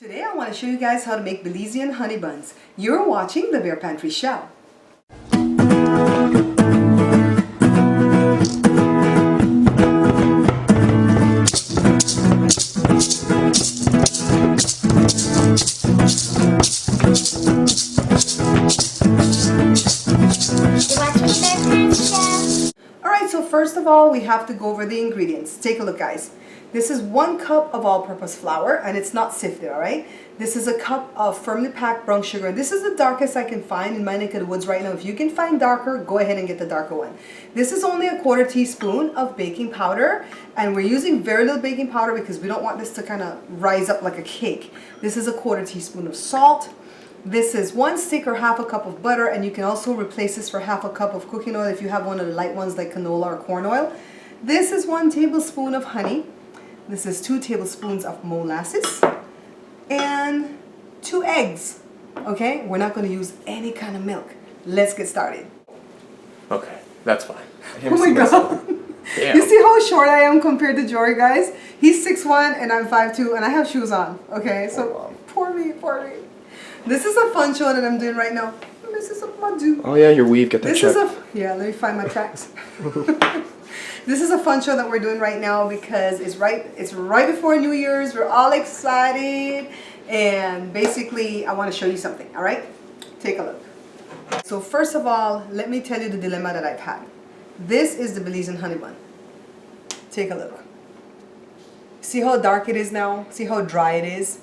Today I want to show you guys how to make Belizean honey buns. You're watching the Bear Pantry Show. Alright, so first of all, we have to go over the ingredients. Take a look, guys. This is 1 cup of all-purpose flour, and it's not sifted, alright? This is a cup of firmly packed brown sugar. This is the darkest I can find in my neck of the woods right now. If you can find darker, go ahead and get the darker one. This is only a 1/4 teaspoon of baking powder, and we're using very little baking powder because we don't want this to kind of rise up like a cake. This is a 1/4 teaspoon of salt. This is 1 stick or 1/2 cup of butter, and you can also replace this for 1/2 cup of cooking oil if you have one of the light ones like canola or corn oil. This is 1 tablespoon of honey. This is 2 tablespoons of molasses and 2 eggs. Okay, we're not going to use any kind of milk. Let's get started. Okay, that's fine. Oh my god. Damn. You see how short I am compared to Jory, guys? He's 6'1" and I'm 5'2", and I have shoes on. Okay, so poor me, poor me. This is a fun show that I'm doing right now. This is a Madu. Oh yeah, your weave, get that check. Yeah, let me find my tracks. This is a fun show that we're doing right now because it's right before New Year's. We're all excited, and basically I want to show you something. All right, take a look. So first of all, let me tell you the dilemma that I've had. This is the Belizean honey bun. Take a look. See how dark it is now? See how dry it is?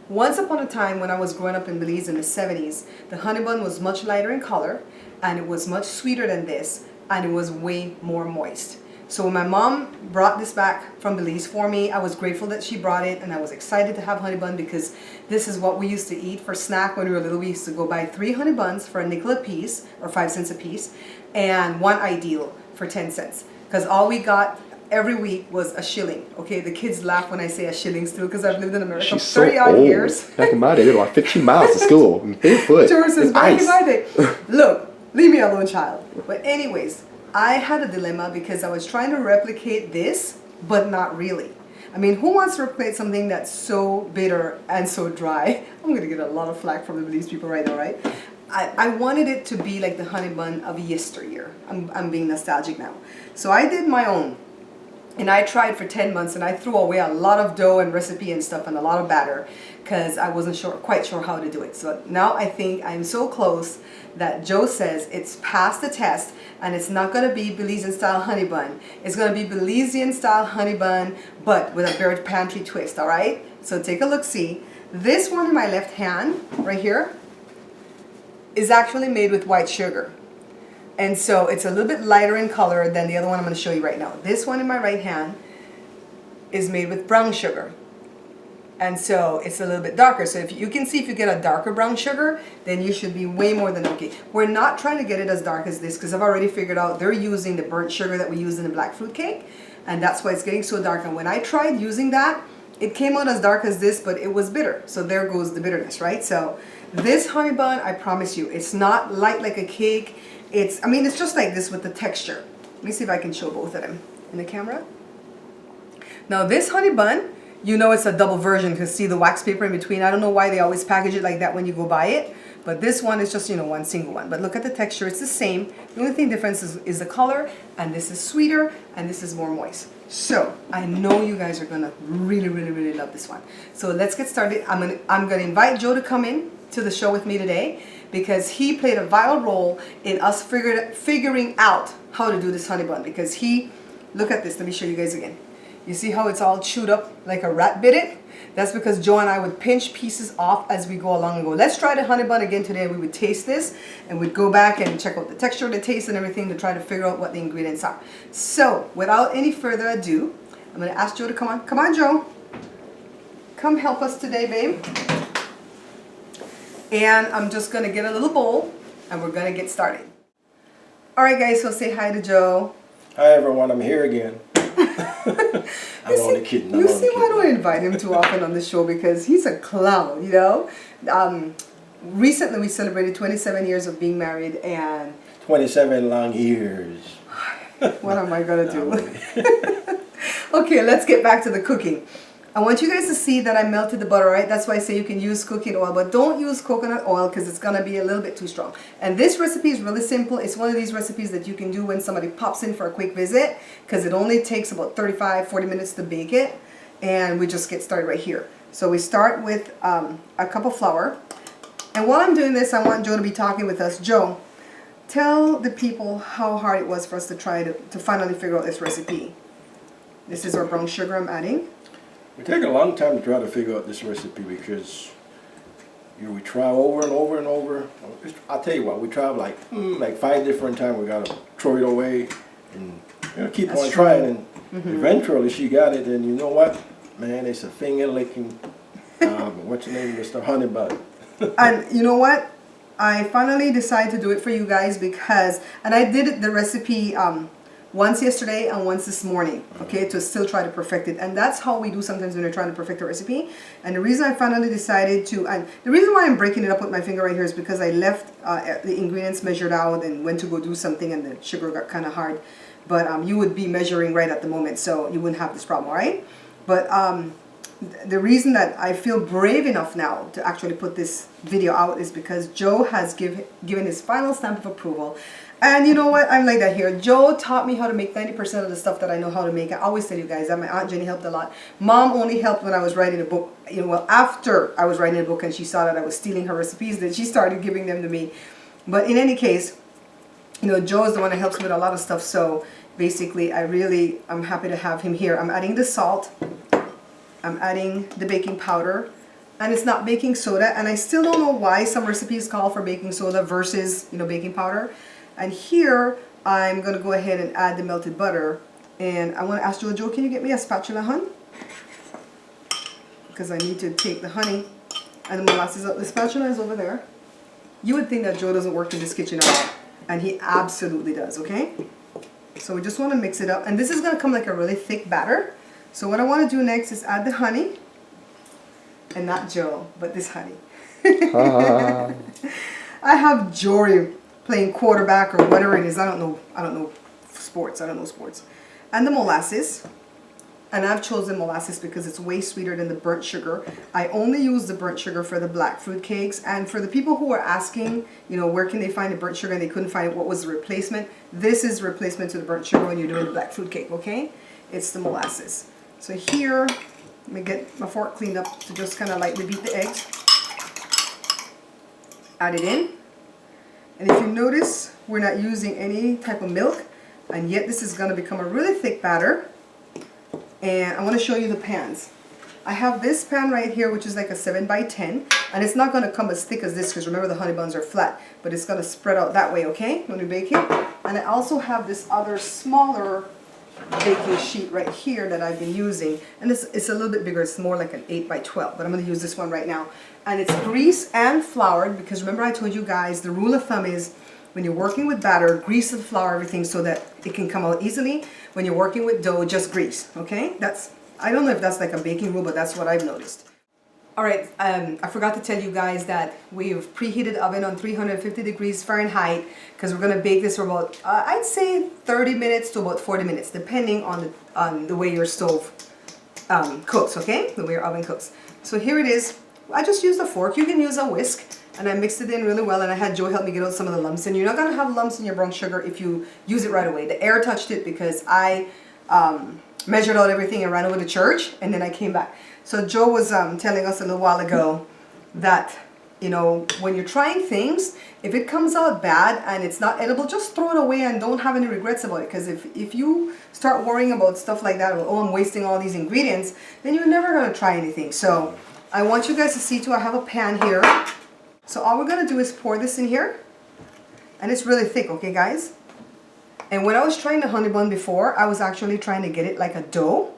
Once upon a time when I was growing up in Belize in the 70s, the honey bun was much lighter in color, and it was much sweeter than this, and it was way more moist. So when my mom brought this back from Belize for me, I was grateful that she brought it, and I was excited to have honey bun because this is what we used to eat for snack when we were little. We used to go buy 3 honey buns for a nickel a piece, or 5 cents a piece, and 1 Ideal for 10 cents. Because all we got every week was a shilling. Okay, the kids laugh when I say a shilling still because I've lived in America for 30 odd years. Back in my day, they were like 15 miles to school. Barefoot. George says, back in my day. Look, leave me alone, child. But anyways, I had a dilemma because I was trying to replicate this, but not really. I mean, who wants to replicate something that's so bitter and so dry? I'm going to get a lot of flack from the Belize people right now, right? I wanted it to be like the honey bun of yesteryear. I'm being nostalgic now. So I did my own. And I tried for 10 months, and I threw away a lot of dough and recipe and stuff and a lot of batter because I wasn't quite sure how to do it. So now I think I'm so close that Joe says it's passed the test, and it's not going to be Belizean style honey bun. It's going to be Belizean style honey bun, but with a Bear Pantry twist, all right? So take a look, see. This one in my left hand, right here, is actually made with white sugar. And so it's a little bit lighter in color than the other one I'm going to show you right now. This one in my right hand is made with brown sugar. And so it's a little bit darker. So if you can see, if you get a darker brown sugar, then you should be way more than okay. We're not trying to get it as dark as this because I've already figured out they're using the burnt sugar that we use in the black fruit cake. And that's why it's getting so dark. And when I tried using that, it came out as dark as this, but it was bitter. So there goes the bitterness, right? So this honey bun, I promise you, it's not light like a cake. It's just like this with the texture. Let me see if I can show both of them in the camera. Now this honey bun, you know it's a double version because see the wax paper in between. I don't know why they always package it like that when you go buy it. But this one is just, one single one. But look at the texture, it's the same. The only thing difference is the color, and this is sweeter, and this is more moist. So I know you guys are gonna really, really, really love this one. So let's get started. I'm gonna invite Joe to come in to the show with me today, because he played a vital role in us figuring out how to do this honey bun. Because look at this, let me show you guys again. You see how it's all chewed up like a rat bit it? That's because Joe and I would pinch pieces off as we go along and go, let's try the honey bun again today. We would taste this, and we'd go back and check out the texture, the taste, and everything to try to figure out what the ingredients are. So without any further ado, I'm gonna ask Joe to come on. Come on, Joe. Come help us today, babe. And I'm just going to get a little bowl, and we're going to get started. All right, guys, so say hi to Joe. Hi, everyone. I'm here again. I'm only kidding. You see why I don't invite him too often on the show? Because he's a clown, Recently, we celebrated 27 years of being married, and 27 long years. What am I going to do? Okay, let's get back to the cooking. I want you guys to see that I melted the butter, right? That's why I say you can use cooking oil, but don't use coconut oil because it's going to be a little bit too strong. And this recipe is really simple. It's one of these recipes that you can do when somebody pops in for a quick visit because it only takes about 35-40 minutes to bake it. And we just get started right here. So we start with a cup of flour. And while I'm doing this, I want Joe to be talking with us. Joe, tell the people how hard it was for us to try to finally figure out this recipe. This is our brown sugar I'm adding. It took a long time to try to figure out this recipe because we try over and over and over. I'll tell you what, we tried like 5 different times. We gotta throw it away and keep on trying. And eventually she got it. And you know what, man? It's a finger licking. What's your name, Mr. Honey Bun? And you know what? I finally decided to do it for you guys because, and I did the recipe once yesterday and once this morning, okay, to still try to perfect it. And that's how we do sometimes when we're trying to perfect a recipe. And the reason I finally decided to, and the reason why I'm breaking it up with my finger right here is because I left the ingredients measured out and went to go do something and the sugar got kind of hard. But you would be measuring right at the moment, so you wouldn't have this problem, all right? But the reason that I feel brave enough now to actually put this video out is because Joe has given his final stamp of approval. And you know what? I'm like that here. Joe taught me how to make 90% of the stuff that I know how to make. I always tell you guys that my Aunt Jenny helped a lot. Mom only helped when I was writing a book. You know, well, after I was writing a book and she saw that I was stealing her recipes, then she started giving them to me. But in any case, you know, Joe is the one that helps me with a lot of stuff. So basically, I'm happy to have him here. I'm adding the salt. I'm adding the baking powder. And it's not baking soda. And I still don't know why some recipes call for baking soda versus, you know, baking powder. And here, I'm going to go ahead and add the melted butter. And I want to ask Joe, can you get me a spatula, hun? Because I need to take the honey and the molasses out. The spatula is over there. You would think that Joe doesn't work in this kitchen at all. And he absolutely does, okay? So we just want to mix it up. And this is going to come like a really thick batter. So what I want to do next is add the honey. And not Joe, but this honey. I have Jory playing quarterback or whatever it is. I don't know sports. And the molasses. And I've chosen molasses because it's way sweeter than the burnt sugar. I only use the burnt sugar for the black fruit cakes. And for the people who are asking, you know, where can they find the burnt sugar and they couldn't find what was the replacement, this is replacement to the burnt sugar when you're doing the black fruit cake, okay? It's the molasses. So here, let me get my fork cleaned up to just kind of lightly beat the eggs. Add it in. And if you notice, we're not using any type of milk, and yet this is going to become a really thick batter. And I want to show you the pans. I have this pan right here, which is like a 7 by 10, and it's not going to come as thick as this because remember the honey buns are flat, but it's going to spread out that way, okay, when we bake it. And I also have this other smaller baking sheet right here that I've been using, and it's a little bit bigger. It's more like an 8 by 12, but I'm going to use this one right now. And it's greased and floured because remember I told you guys the rule of thumb is when you're working with batter, grease and flour everything so that it can come out easily. When you're working with dough, just grease, okay? I don't know if that's like a baking rule, but that's what I've noticed. All right, I forgot to tell you guys that we've preheated the oven on 350 degrees Fahrenheit because we're going to bake this for about, I'd say 30 minutes to about 40 minutes, depending on the way your stove cooks, okay? The way your oven cooks. So here it is. I just used a fork. You can use a whisk. And I mixed it in really well, and I had Joe help me get out some of the lumps. And you're not going to have lumps in your brown sugar if you use it right away. The air touched it because I measured out everything and ran over to church, and then I came back. So Joe was telling us a little while ago that, you know, when you're trying things, if it comes out bad and it's not edible, just throw it away and don't have any regrets about it. Because if you start worrying about stuff like that, or, oh, I'm wasting all these ingredients, then you're never going to try anything. So I want you guys to see too, I have a pan here. So all we're going to do is pour this in here. And it's really thick, okay guys? And when I was trying the honey bun before, I was actually trying to get it like a dough.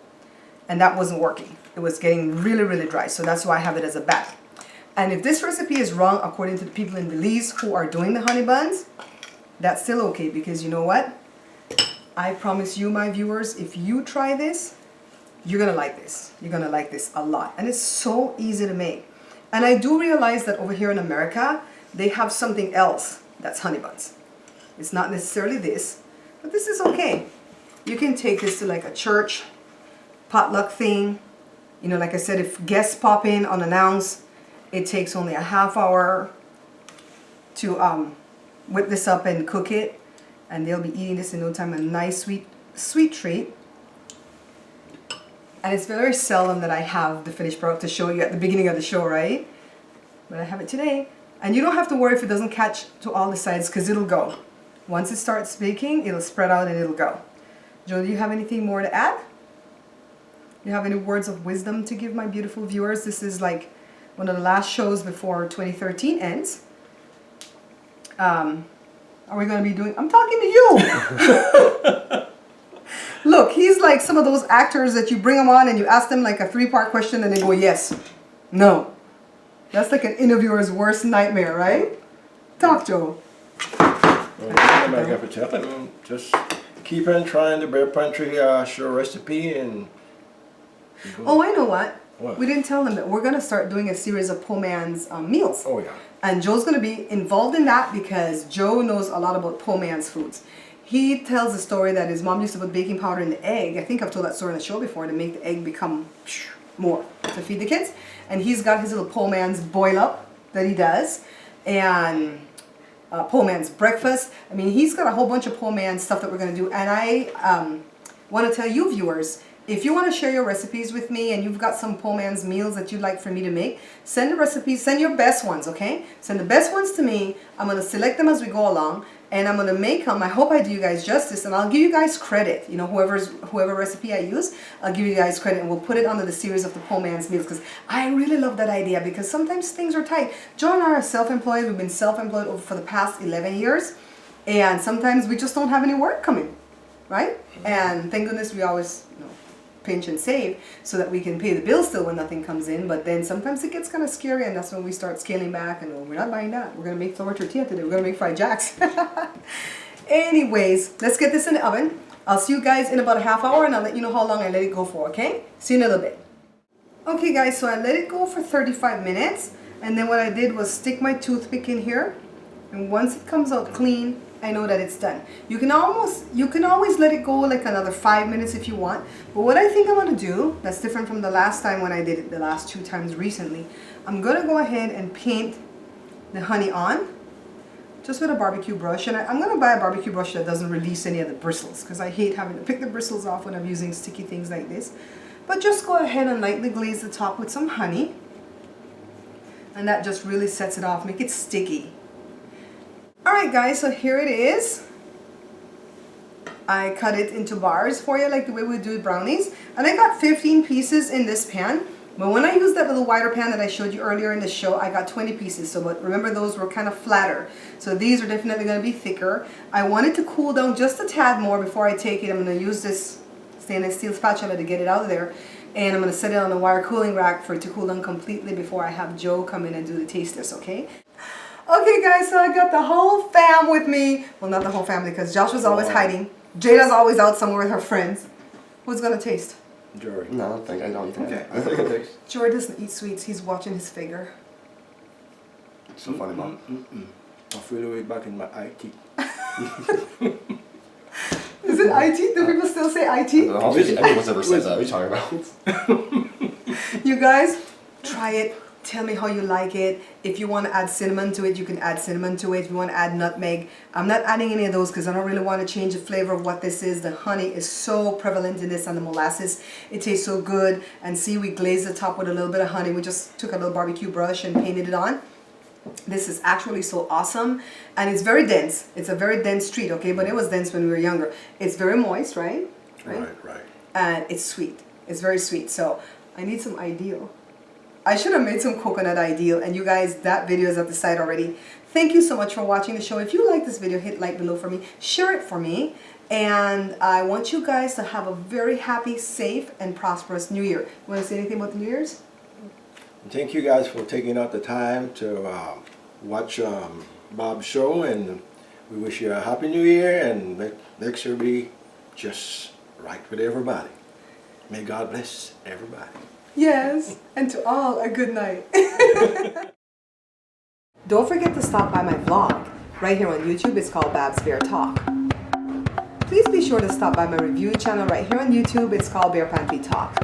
And that wasn't working. It was getting really, really dry. So that's why I have it as a batter. And if this recipe is wrong, according to the people in Belize who are doing the honey buns, that's still okay. Because you know what? I promise you, my viewers, if you try this, you're going to like this. You're going to like this a lot. And it's so easy to make. And I do realize that over here in America, they have something else that's honey buns. It's not necessarily this, but this is okay. You can take this to like a church potluck thing. You know, like I said, if guests pop in unannounced, it takes only a half hour to whip this up and cook it, and they'll be eating this in no time. A nice sweet treat. And it's very seldom that I have the finished product to show you at the beginning of the show, right? But I have it today. And you don't have to worry if it doesn't catch to all the sides, because it'll go. Once it starts baking, it'll spread out and it'll go. Joe, do you have anything more to add? You have any words of wisdom to give my beautiful viewers? This is like one of the last shows before 2013 ends. Are we going to be doing... I'm talking to you! Look, he's like some of those actors that you bring them on and you ask them like a 3-part question and they go, yes, no. That's like an interviewer's worst nightmare, right? Talk, Joe. Well, I got to tell them, just keep on trying the Bear Pantry show recipe and... Oh, I know what. What? We didn't tell them that we're going to start doing a series of Po Man's meals. Oh, yeah. And Joe's going to be involved in that because Joe knows a lot about Po Man's foods. He tells a story that his mom used to put baking powder in the egg. I think I've told that story on the show before, to make the egg become more to feed the kids. And he's got his little Po Man's boil up that he does. And Po Man's breakfast. I mean, he's got a whole bunch of Po Man stuff that we're going to do. And I want to tell you viewers, if you want to share your recipes with me and you've got some Po Man's meals that you'd like for me to make, send the recipes, send your best ones, okay? Send the best ones to me. I'm going to select them as we go along, and I'm going to make them. I hope I do you guys justice, and I'll give you guys credit. You know, whoever recipe I use, I'll give you guys credit, and we'll put it under the series of the Po Man's meals, because I really love that idea, because sometimes things are tight. Joe and I are self-employed. We've been self-employed for the past 11 years, and sometimes we just don't have any work coming, right? And thank goodness we always, you know, pinch and save so that we can pay the bill still when nothing comes in. But then sometimes it gets kind of scary, and that's when we start scaling back and, oh, we're not buying that. We're going to make flour tortilla today. We're going to make fried jacks. Anyways, let's get this in the oven. I'll see you guys in about a half hour, and I'll let you know how long I let it go for, okay? See you in a little bit. Okay guys, so I let it go for 35 minutes, and then what I did was stick my toothpick in here, and once it comes out clean, I know that it's done. You can always let it go like another 5 minutes if you want. But what I think I'm going to do, that's different from the last time when I did it the last 2 times recently, I'm going to go ahead and paint the honey on, just with a barbecue brush. And I'm going to buy a barbecue brush that doesn't release any of the bristles, because I hate having to pick the bristles off when I'm using sticky things like this. But just go ahead and lightly glaze the top with some honey. And that just really sets it off, make it sticky. Alright guys, so here it is. I cut it into bars for you like the way we do brownies. And I got 15 pieces in this pan. But when I used that little wider pan that I showed you earlier in the show, I got 20 pieces. So but remember, those were kind of flatter. So these are definitely going to be thicker. I want it to cool down just a tad more before I take it. I'm going to use this stainless steel spatula to get it out of there. And I'm going to set it on a wire cooling rack for it to cool down completely before I have Joe come in and do the taste test, okay? Okay guys, so I got the whole fam with me. Well, not the whole family, because Josh was always hiding. Jada's always out somewhere with her friends. Who's gonna taste? Jory. No, I don't think Okay. I think it tastes. Jory doesn't eat sweets. He's watching his figure. So funny, Mom. I feel the way back in my IT. Is it IT? Do people still say IT? I don't think anyone's ever said that. What are you talking about? You guys, try it. Tell me how you like it. If you want to add cinnamon to it, you can add cinnamon to it. If you want to add nutmeg, I'm not adding any of those because I don't really want to change the flavor of what this is. The honey is so prevalent in this, and the molasses. It tastes so good. And see, we glazed the top with a little bit of honey. We just took a little barbecue brush and painted it on. This is actually so awesome, and it's very dense. It's a very dense treat, okay? But it was dense when we were younger. It's very moist, right? Right. And it's sweet. It's very sweet. So I need some Ideal. I should have made some coconut Ideal, and you guys, that video is at the site already. Thank you so much for watching the show. If you like this video, hit like below for me. Share it for me. And I want you guys to have a very happy, safe, and prosperous New Year. You want to say anything about the New Year's? Thank you guys for taking out the time to watch Bob's show, and we wish you a happy New Year, and next year be just right with everybody. May God bless everybody. Yes, and to all a good night. Don't forget to stop by my vlog. Right here on YouTube, it's called Babs Bear Talk. Please be sure to stop by my review channel right here on YouTube. It's called Bear Pantry Talk.